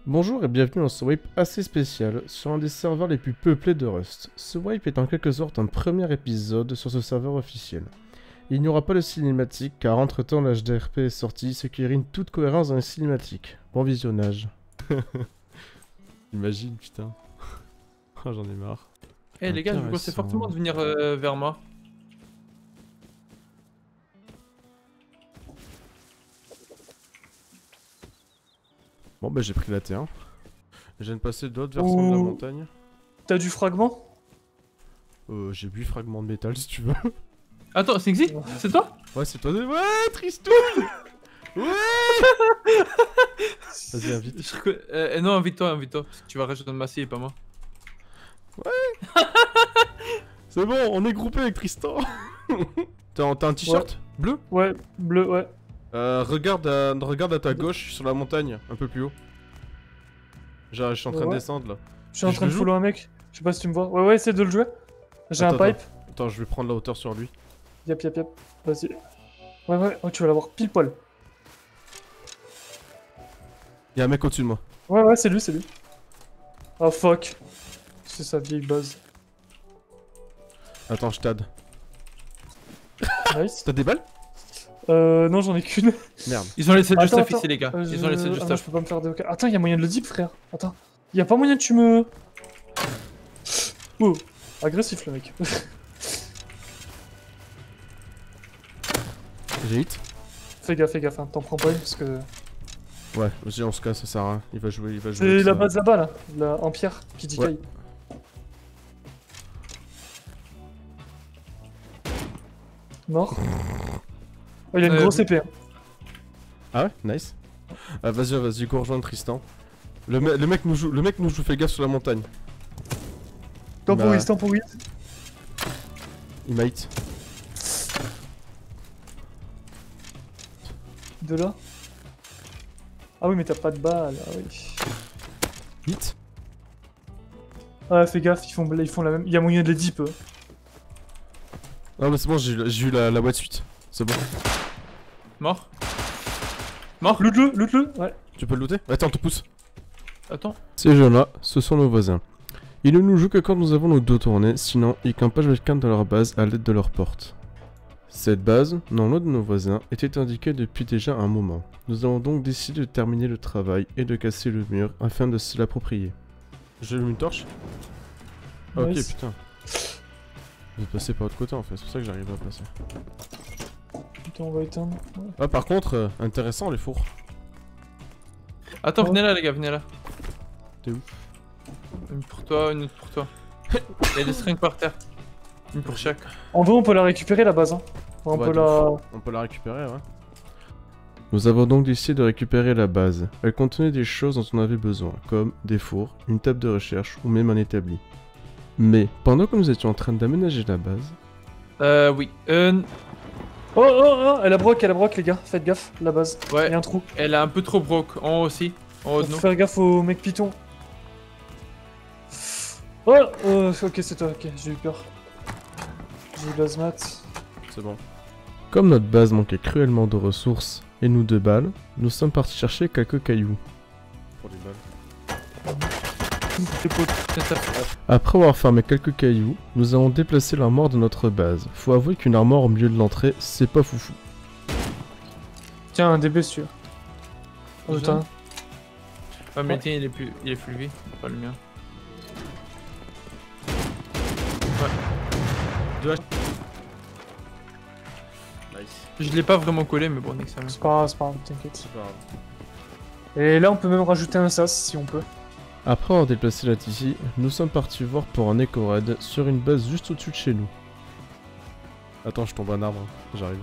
Bonjour et bienvenue dans ce wipe assez spécial sur un des serveurs les plus peuplés de Rust. Ce wipe est en quelque sorte un premier épisode sur ce serveur officiel. Il n'y aura pas de cinématique car entre temps l'HDRP est sorti, ce qui ruine toute cohérence dans les cinématiques. Bon visionnage. Imagine putain. Oh, j'en ai marre. Eh les gars, je vous conseille fortement de venir vers moi. Bon bah j'ai pris la T1. Je viens de passer de l'autre versant de la montagne. T'as du fragment? J'ai 8 fragments de métal si tu veux. Attends, c'est Xi? C'est toi? Ouais c'est toi. Ouais Tristouille. Ouais. Vas-y invite. Non, invite-toi, invite-toi. Parce que tu vas rejoindre Massy et pas moi. Ouais. C'est bon, on est groupé avec Tristan. T'as un t-shirt bleu? Ouais, bleu, ouais. Regarde à ta gauche sur la montagne, un peu plus haut. Genre, je suis en train de descendre là. Je suis en train de follow un mec. Je sais pas si tu me vois. Ouais, essaie de le jouer. J'ai un pipe. Attends, je vais prendre la hauteur sur lui. Yep. Vas-y. Ouais. Oh, tu vas l'avoir pile poil. Y'a un mec au-dessus de moi. Ouais, c'est lui. Oh fuck. C'est sa vieille base. Attends, je t'aide. Nice. T'as des balles? Non, j'en ai qu'une. Merde. Ils ont laissé juste Attends, afficher les gars. Ils ont laissé juste je peux pas me faire des... Attends, y'a moyen de le dip, frère. Attends. Y'a pas moyen que tu me... Oh, agressif le mec. J'ai hit. Fais gaffe, hein. T'en prends pas une parce que... Ouais, vas-y, on se casse, ça sert à rien. Il va jouer. C'est la base là-bas là, en pierre, qui dit caille. Mort. Oh, il a une grosse épée. Hein. Ah ouais, nice. Vas-y, go rejoindre Tristan. Le mec nous joue, fais gaffe sur la montagne. Temporise. Il m'a hit. De là. Ah oui, mais t'as pas de balle, ah oui. Hit. Ah, fais gaffe, ils font la même. Il y a moyen de les dip. Non mais c'est bon, j'ai eu la boîte suite. C'est bon. Mort. Loot-le. Ouais. Tu peux le looter? Attends, on te pousse. Attends. Ces gens-là, ce sont nos voisins. Ils ne nous jouent que quand nous avons nos dos tournés, sinon ils campent chacun dans leur base à l'aide de leur porte. Cette base, non loin de nos voisins, était indiquée depuis déjà un moment. Nous avons donc décidé de terminer le travail et de casser le mur afin de se l'approprier. J'ai mis une torche? Ah, ok, Nice. putain. Je vais passer par l'autre côté en fait, c'est pour ça que j'arrive à passer. Putain, on va éteindre. Ouais. Ah par contre, intéressant les fours. Attends, venez là les gars, venez là. T'es où? Une pour toi, une autre pour toi. Il y a des strings par terre. Une pour chaque. En vrai, on peut la récupérer la base. Hein. On Ouais, peut la récupérer, ouais. Nous avons donc décidé de récupérer la base. Elle contenait des choses dont on avait besoin, comme des fours, une table de recherche ou même un établi. Mais pendant que nous étions en train d'aménager la base... Oui. Oh, elle a broc les gars, faites gaffe, la base. Ouais. Il y a un trou. Elle a un peu trop broke. En haut aussi. En haut de Faut nous. faire gaffe au mec python. Oh, ok, c'est toi, ok, j'ai eu peur. J'ai eu l'azmat. C'est bon. Comme notre base manquait cruellement de ressources et nous de balles, nous sommes partis chercher quelques cailloux. Pour les balles. Après avoir farmé quelques cailloux, nous avons déplacé l'armoire de notre base. Faut avouer qu'une armoire au milieu de l'entrée, c'est pas foufou. Tiens, un DB sûr. Oh putain. Ah mais tiens, il est plus lui, pas le mien. Ouais. Nice. Je l'ai pas vraiment collé mais bon, nique ça. C'est pas grave, t'inquiète. C'est pas grave. Et là, on peut même rajouter un sas si on peut. Après avoir déplacé la TC, nous sommes partis voir pour un éco raid sur une base juste au-dessus de chez nous. Attends, je tombe un arbre, j'arrive.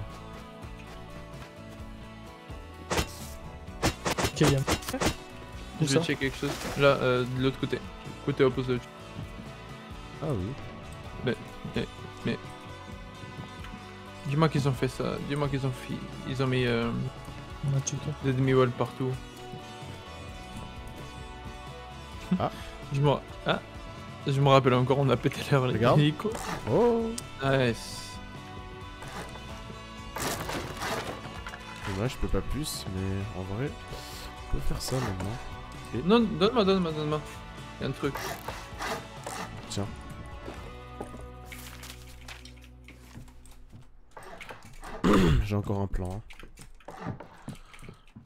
Ok, bien. Je vais checker quelque chose. Là, de l'autre côté. Côté opposé. Ah oui. Mais... Dis-moi qu'ils ont fait ça. Dis-moi qu'ils ont fait... Ils ont mis des demi-walls partout. Ah. Je me rappelle encore, on a pété l'air les Regarde. hélicos. Oh. Nice. Dommage, je peux pas plus, mais en vrai, on peut faire ça maintenant. Non, donne-moi. Y'a un truc. Tiens. J'ai encore un plan. Hein.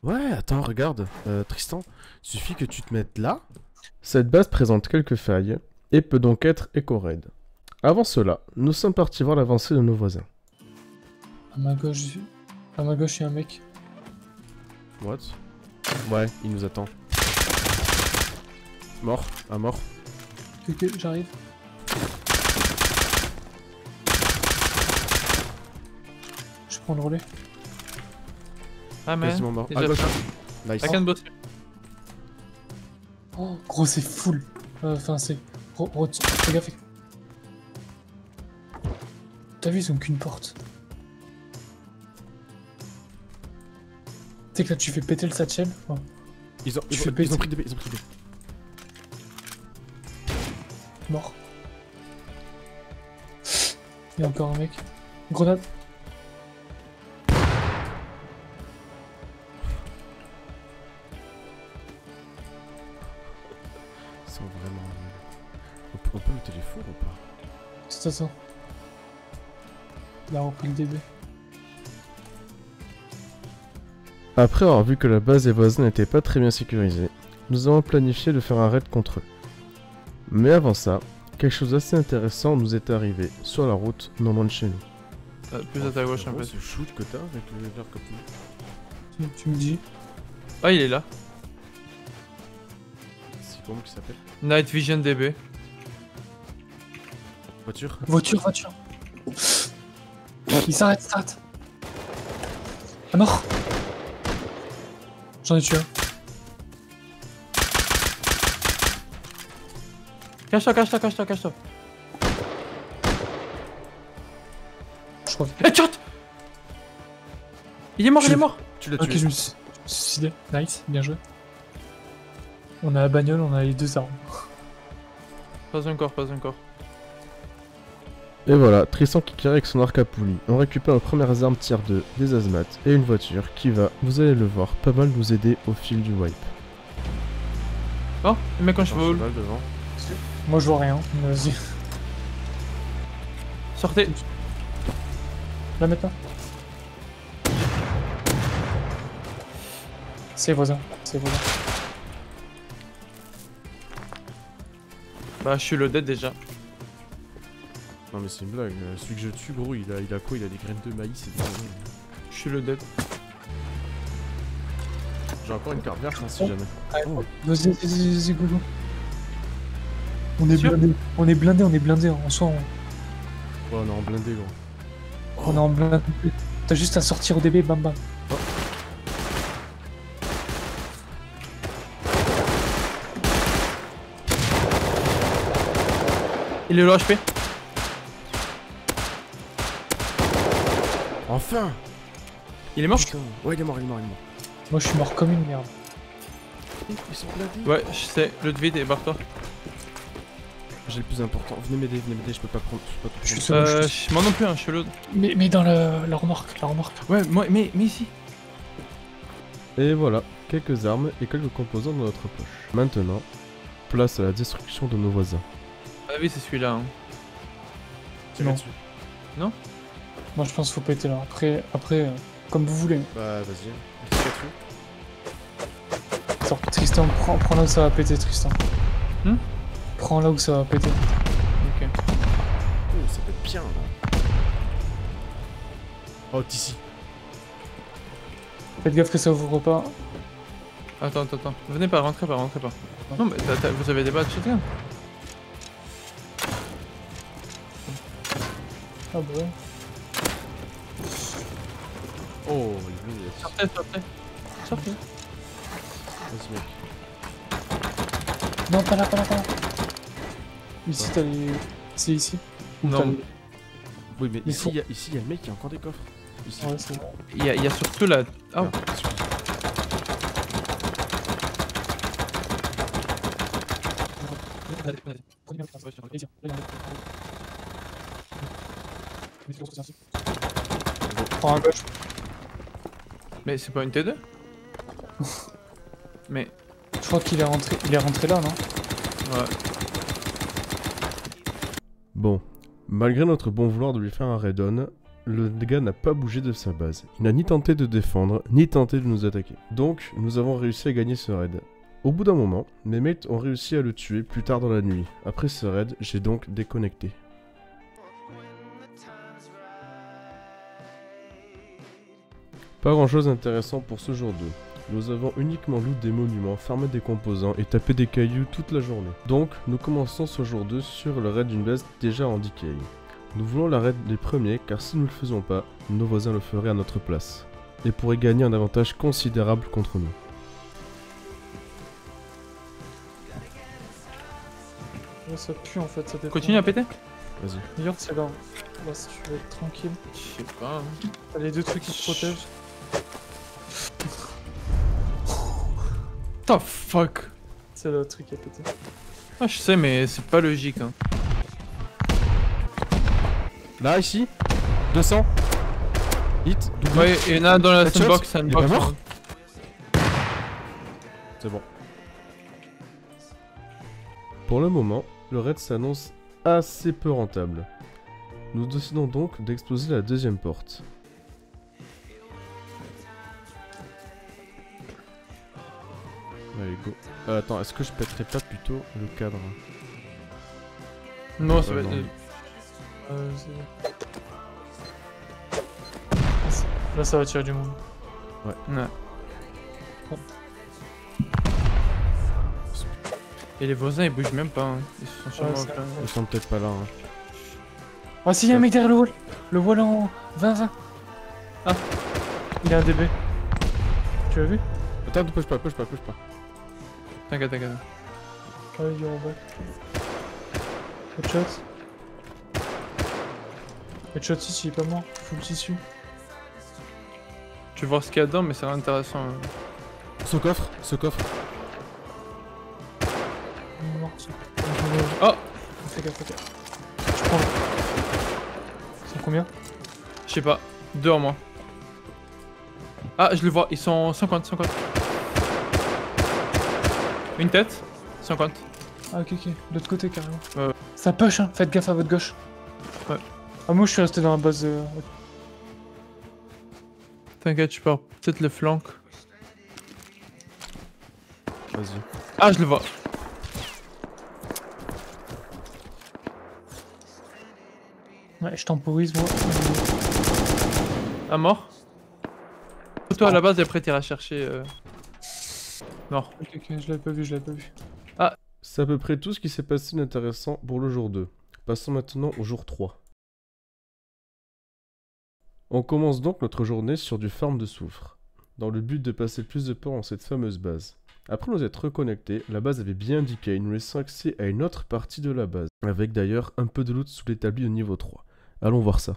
Ouais, attends, regarde. Tristan, suffit que tu te mettes là. Cette base présente quelques failles et peut donc être éco-raid. Avant cela, nous sommes partis voir l'avancée de nos voisins. À ma gauche, il y a un mec. What? Ouais, il nous attend. Mort, à mort. Ok, j'arrive. Je prends le relais. Ah, mais. Quasiment mort. Déjà À gauche. fait. Nice. I can boss. Oh, gros, c'est full. Enfin, c'est. Fais gaffe. T'as vu, ils ont qu'une porte. Tu sais que là, tu fais péter le satchel. Oh. Ils ont Tu fais pris péter. des B, ils ont pris des B. Mort. Il y a encore un mec. Grenade. Ils sont vraiment nuls. On peut lutter les fours ou pas? C'est ça. Il a repris le DB. Après avoir vu que la base des voisins n'était pas très bien sécurisée, nous avons planifié de faire un raid contre eux. Mais avant ça, quelque chose d'assez intéressant nous est arrivé sur la route non loin de chez nous. Plus à ta gauche un peu. Ce shoot que t'as avec leur copine. Tu me dis. Ah, il est là. C'est comment qu'il s'appelle? Night Vision DB. Voiture? Voiture. Il s'arrête. Ah mort. J'en ai tué un. Cache-toi. Je crois. Headshot. Il est mort. Tu l'as Ok, tué. je me suis suicidé. Nice, bien joué. On a la bagnole, on a les deux armes. Pas encore. Et voilà, Tristan qui tire avec son arc à poulie. On récupère nos premières armes tier 2, des hazmat et une voiture qui va, vous allez le voir, pas mal nous aider au fil du wipe. Oh, le mec en cheval. devant. Moi je vois rien, mais vas-y. Sortez. Là maintenant. C'est voisin. Bah, je suis le dead déjà. Non mais c'est une blague, celui que je tue gros il a quoi? Il a des graines de maïs et des... Je suis le dead. J'ai encore une carte verte hein, si jamais. Oh. Vas-y, go. On est Sûr blindé, on est blindé. En soi, Ouais, on est en blindé gros. on est en blindé. T'as juste à sortir au DB, bam. Il est low HP. Enfin! Il est mort? Putain. Ouais il est mort. Moi je suis mort comme une merde. Ils sont blindés. Ouais, je sais. Le vide et barre-toi. J'ai le plus important. Venez m'aider, je peux pas prendre. Je suis seul. Moi non plus, hein, je suis load. Mais dans la remorque. Ouais, mais ici. Et voilà, quelques armes et quelques composants dans notre poche. Maintenant, place à la destruction de nos voisins. Ah oui, c'est celui-là. Hein. Non. dessus. Moi je pense qu'il faut péter là. Après, comme vous voulez. Bah vas-y. Sors, Tristan, prends là où ça va péter, Tristan. Hmm. Prends là où ça va péter. Ok. Oh, ça peut être bien là. Oh, d'ici. Faites gaffe que ça ouvre pas. Attends. Venez pas, rentrez pas. Non, mais vous avez des balles de shotgun? Ah bah ouais. Oh, les bleus. Sortez. Vas-y, mec. Non, pas là. Ici, t'as les... C'est ici. Ou Non. t'as les- Oui, mais Mais ici, il y a le mec qui a encore des coffres. Ici. Ouais, c'est vrai. Il y a surtout la... Ah, Merde, excuse. Prends à gauche. mais c'est pas une T2? Mais... Je crois qu'il est rentré là, non? Ouais. Bon, malgré notre bon vouloir de lui faire un raid-on, le gars n'a pas bougé de sa base. Il n'a ni tenté de défendre, ni tenté de nous attaquer. Donc, nous avons réussi à gagner ce raid. Au bout d'un moment, mes mates ont réussi à le tuer plus tard dans la nuit. Après ce raid, j'ai donc déconnecté. Pas grand chose d'intéressant pour ce jour 2. Nous avons uniquement loot des monuments, farmé des composants et tapé des cailloux toute la journée. Donc, nous commençons ce jour 2 sur le raid d'une base déjà en decay. Nous voulons la raid les premiers car si nous le faisons pas, nos voisins le feraient à notre place. Et pourraient gagner un avantage considérable contre nous. Ouais, ça pue en fait, ça dépend. Continue à péter? Vas-y. D'ailleurs, c'est là. Là, si tu veux être tranquille. Je sais pas. Hein. T'as les deux trucs qui te protègent. What the fuck? C'est le truc qui a pété. Ah, je sais, mais c'est pas logique. Hein. Là, ici 200 hit, double. Ouais, il y en a un dans la Headshot. sandbox, Il est pas mort. hein. C'est bon. Pour le moment, le raid s'annonce assez peu rentable. Nous décidons donc d'exploser la deuxième porte. Allez, go. Attends, est-ce que je pèterais pas plutôt le cadre? Non, ça va non. être. C'est bon. Là, ça va tirer du monde. Ouais. Et les voisins ils bougent même pas, hein. Ils sont sûrement Ouais, au plein. Ils sont peut-être pas là. Hein. Ah, si, y'a un mec derrière le wall. Le wall en 20-20. Ah, il a un DB. Tu l'as vu? Attends, ne push pas, push pas, push pas. T'inquiète, t'inquiète. Ouais, il est en bas. Headshot. Headshot ici, il est pas mort. Full tissu. Tu veux voir ce qu'il y a dedans, mais c'est rien d'intéressant. Hein. Ce coffre, ce coffre. Il est mort, ça. Oh! Fais gaffe, fais gaffe. Je prends. C'est combien? Je sais pas. Deux en moi. Ah, je le vois, ils sont 50. Une tête, 50. Ah, ok, ok. De l'autre côté, carrément. Ouais. Ça push, hein. Faites gaffe à votre gauche. Ouais. Ah, moi, je suis resté dans la base. T'inquiète, tu pars peut-être le flanc. Vas-y. Ah, je le vois. Ouais, je temporise, moi. Ah, mort. Toi à la base et après t'iras chercher. Mort. Ok, ok, je l'avais pas vu, je l'avais pas vu. C'est à peu près tout ce qui s'est passé d'intéressant pour le jour 2. Passons maintenant au jour 3. On commence donc notre journée sur du farm de soufre, dans le but de passer plus de temps dans cette fameuse base. Après nous être reconnectés, la base avait bien indiqué, nous laissant accès à une autre partie de la base, avec d'ailleurs un peu de loot sous l'établi au niveau 3. Allons voir ça.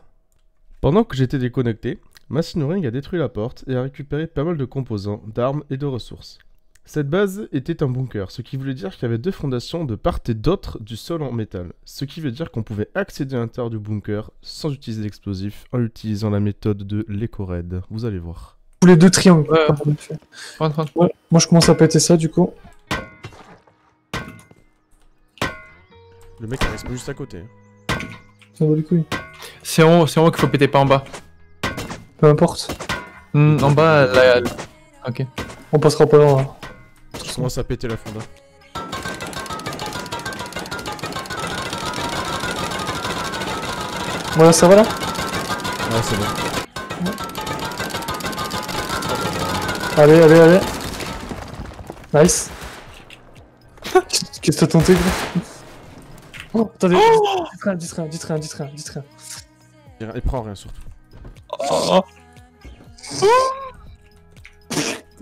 Pendant que j'étais déconnecté, Massinorring a détruit la porte et a récupéré pas mal de composants, d'armes et de ressources. Cette base était un bunker, ce qui voulait dire qu'il y avait deux fondations de part et d'autre du sol en métal, ce qui veut dire qu'on pouvait accéder à l'intérieur du bunker sans utiliser l'explosif en utilisant la méthode de l'éco-raid. Vous allez voir. Tous les deux triangles. Ouais. comme on a fait. Rentre. Ouais. Moi, je commence à péter ça, du coup. Le mec il reste juste à côté. Ça va les couilles. C'est en haut qu'il faut péter, pas en bas. Peu importe. En bas, là. Ok. On passera pas loin. Hein. Je commence à péter la fonda. Voilà, ça va là? Ouais, c'est bon. Allez. Nice. Qu'est-ce que t'as tenté, gros? Oh, attendez. Dites rien. Il prend rien surtout. Oh.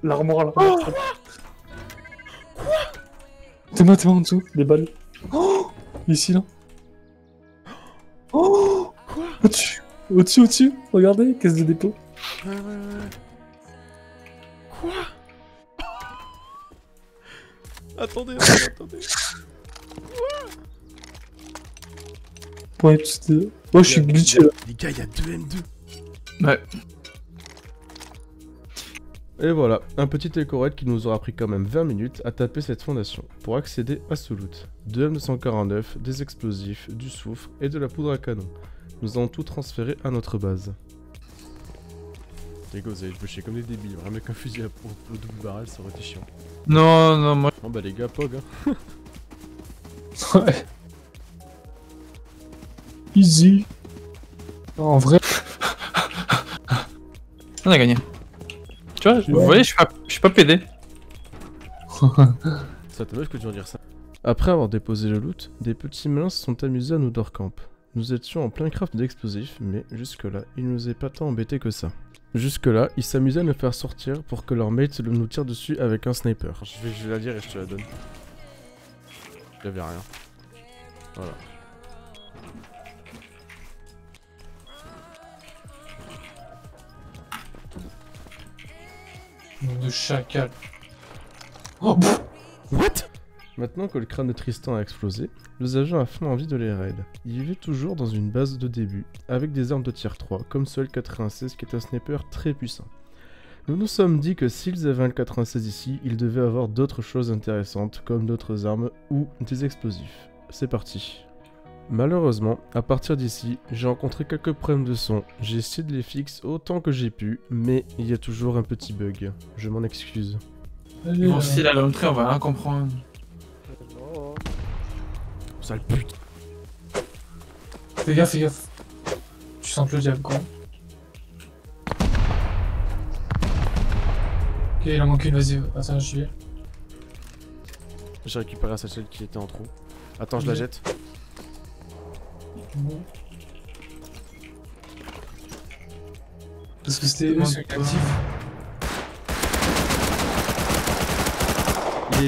L'armoire. T'es moi en dessous, des balles. Oh, ici là. Oh, au-dessus, regardez, caisse de dépôt. Ouais. Quoi? Attendez. Ouais, c'était... Oh, je suis glitché là. Les gars, il y a 2 M2. Ouais. Et voilà, un petit écorette qui nous aura pris quand même 20 minutes à taper cette fondation pour accéder à ce loot. 2 M249, des explosifs, du soufre et de la poudre à canon. Nous allons tout transférer à notre base. Les gars, vous allez pêcher comme des débiles. Un mec un fusil à pour le double barrel, ça aurait été chiant. Non, non, moi. Bon bah les gars, Pog hein. Ouais. Easy. En vrai. On a gagné. Tu vois, vous voyez, je suis pas pédé. Ça t'amuses que tu vas dire ça. Après avoir déposé le loot, des petits malins se sont amusés à nous door camp. Nous étions en plein craft d'explosifs, mais jusque-là, ils nous aient pas tant embêtés que ça. Jusque-là, ils s'amusaient à nous faire sortir pour que leur mate nous tire dessus avec un sniper. Je vais la lire et je te la donne. J'avais rien. Voilà. De chacal. Oh, pff. What? Maintenant que le crâne de Tristan a explosé, nous avions à fond envie de les raid. Il vivait toujours dans une base de début, avec des armes de tier 3, comme ce L96 qui est un sniper très puissant. Nous nous sommes dit que s'ils avaient un L96 ici, ils devaient avoir d'autres choses intéressantes, comme d'autres armes ou des explosifs. C'est parti. Malheureusement, à partir d'ici, j'ai rencontré quelques problèmes de son. J'ai essayé de les fixer autant que j'ai pu, mais il y a toujours un petit bug. Je m'en excuse. Allez, Bon, si la l'entrée, on va rien comprendre. Sale pute. Fais gaffe, fais gaffe. Tu sens que le diable, quoi. Ok, il en manque une, vas-y. Attends, j'y vais. J'ai récupéré la sachette qui était en trou. Attends, je la Ok. jette. Bon. Parce que c'était eux, ceux qui actifs.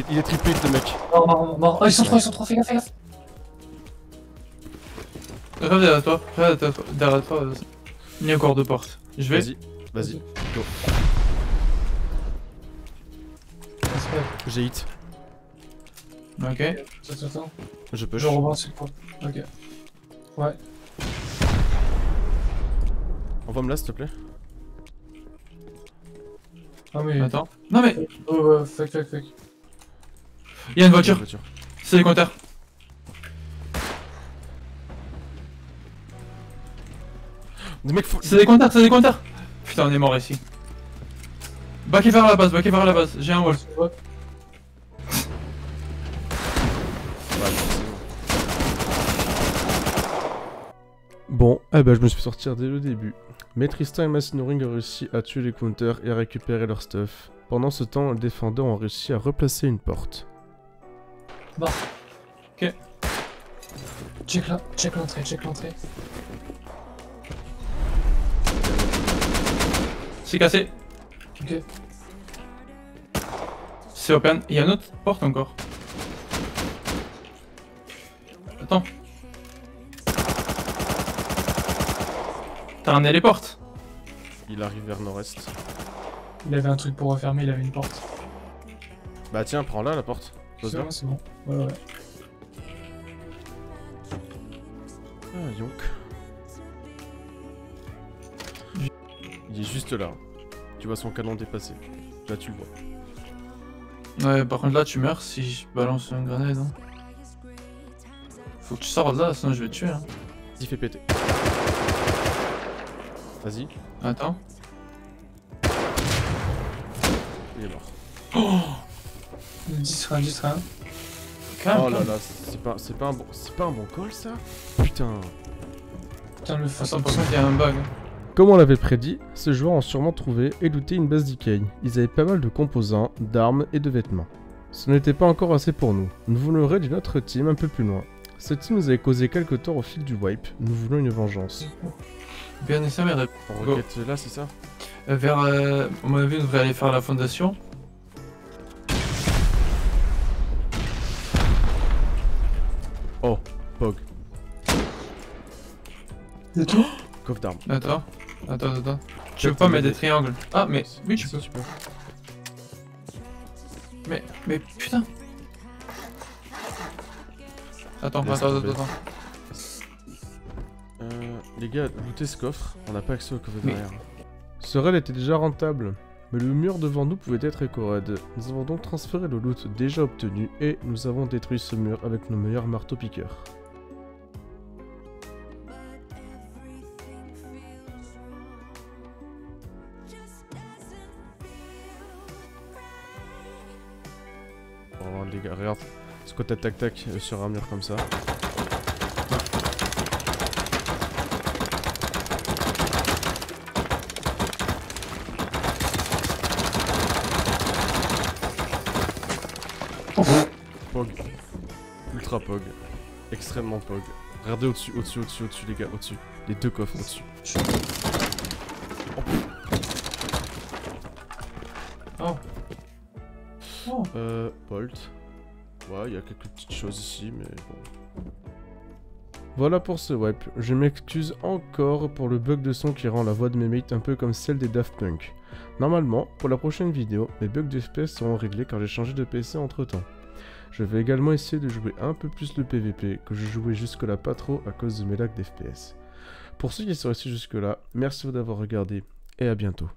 Il est triple hit, le mec. Mort, mort, mort. Oh, ils sont trois, fais gaffe, fais gaffe. Regarde derrière toi. Il y a encore deux portes. Je vais. Vas-y, go. J'ai hit. Ok. Attends. Je peux. Je rebondis sur le point. Ok. Ouais. Envoie-me là, s'il te plaît. Ah, mais. Attends. Non mais, Oh, fuck. il y a une voiture. C'est les compteurs. Des mecs fous. C'est des compteurs. Putain, on est mort ici. Baquez vers la base. J'ai un wall. Bon, eh ben je me suis sorti dès le début. Mais Tristan et Massinoring ont réussi à tuer les counters et à récupérer leur stuff. Pendant ce temps, les défendeurs ont réussi à replacer une porte. Check l'entrée. C'est cassé. Ok. C'est open. Il y a une autre porte encore. Attends. T'as ramené les portes. Il arrive vers nord-est. Il avait un truc pour refermer, il avait une porte. Bah tiens, prends-la la porte. Pose là. C'est bon. Ouais. Ah, Yonk. Il est juste là. Tu vois son canon dépassé. Là, tu le vois. Ouais, par contre là tu meurs si je balance une grenade. Hein. Faut que tu sors de là, sinon je vais te tuer. Hein. Il fait péter. Vas-y, Attends. il est mort. Oh 10 rien. calme, Oh là calme. là, c'est pas un bon call ça. Putain. Putain, le À feu. 100% il y a un bug. Comme on l'avait prédit, ces joueurs ont sûrement trouvé et looté une base d'Ikei. Ils avaient pas mal de composants, d'armes et de vêtements. Ce n'était pas encore assez pour nous. Nous voulons raid d'une autre team un peu plus loin. Cette team nous avait causé quelques torts au fil du wipe. Nous voulons une vengeance. Bien ça mais On Go. requête là, c'est ça? vers à mon avis on devrait aller faire la fondation. Oh, Pog. C'est tout. Coffre d'armes. Attends. Tu peux pas mettre des triangles. Ah mais oui tu peux. Tu peux. Mais putain. Attends. Les gars, lootez ce coffre. On n'a pas accès au coffre derrière. Ce raid était déjà rentable. Mais le mur devant nous pouvait être écorade. Nous avons donc transféré le loot déjà obtenu et nous avons détruit ce mur avec nos meilleurs marteaux-piqueurs. Oh les gars, regarde. Squat tac tac sur un mur comme ça. Pog. Ultra pog. Extrêmement pog. Regardez au-dessus, au-dessus les gars, au-dessus. Les deux coffres au-dessus. Oh. Oh. Bolt. Ouais, il y a quelques petites choses ici, mais bon. Voilà pour ce wipe. Je m'excuse encore pour le bug de son qui rend la voix de mes mates un peu comme celle des Daft Punk. Normalement, pour la prochaine vidéo, mes bugs de FPS seront réglés car j'ai changé de PC entre temps. Je vais également essayer de jouer un peu plus le PVP, que je jouais jusque-là pas trop à cause de mes lags d'FPS. Pour ceux qui sont restés jusque-là, merci d'avoir regardé et à bientôt.